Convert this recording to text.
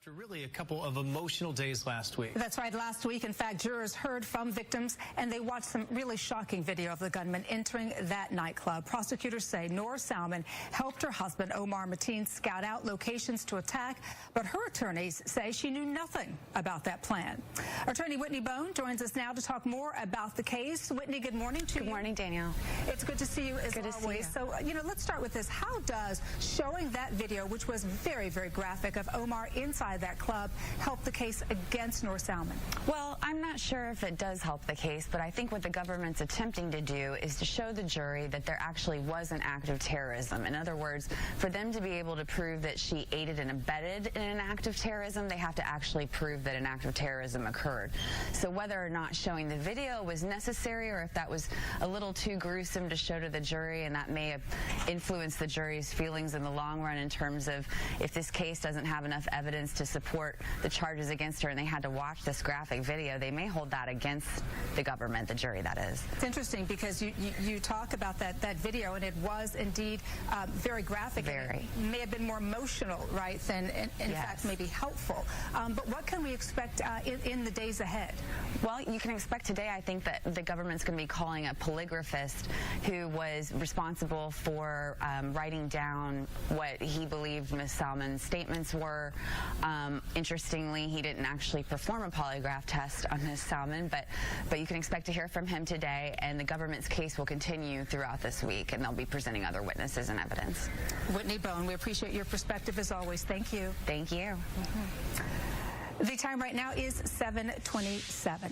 After really a couple of emotional days last week. That's right. Last week, in fact, jurors heard from victims and they watched some really shocking video of the gunman entering that nightclub. Prosecutors say Noor Salman helped her husband, Omar Mateen, scout out locations to attack, but her attorneys say she knew nothing about that plan. Attorney Whitney Boan joins us now to talk more about the case. Whitney, good morning to you. Good morning, Danielle. It's good to see you as always. So, let's start with this. How does showing that video, which was very, very graphic, of Omar inside that club help the case against Noor Salman? Well, I'm not sure if it does help the case, but I think what the government's attempting to do is to show the jury that there actually was an act of terrorism. In other words, for them to be able to prove that she aided and abetted in an act of terrorism, they have to actually prove that an act of terrorism occurred. So whether or not showing the video was necessary or if that was a little too gruesome to show to the jury, and that may have influenced the jury's feelings in the long run in terms of if this case doesn't have enough evidence to support the charges against her and they had to watch this graphic video, they may hold that against the government, the jury, that is. It's interesting because you talk about that video, and it was indeed very graphic. Very. It may have been more emotional, right, than in fact maybe helpful. But what can we expect in the days ahead? Well, you can expect today, I think, that the government's going to be calling a polygraphist who was responsible for writing down what he believed Ms. Salman's statements were. Interestingly, he didn't actually perform a polygraph test on Ms. Salman, but you can expect to hear from him today, and the government's case will continue throughout this week, and they'll be presenting other witnesses and evidence. Whitney Boan, we appreciate your perspective as always. Thank you. Thank you. The time right now is 7:27.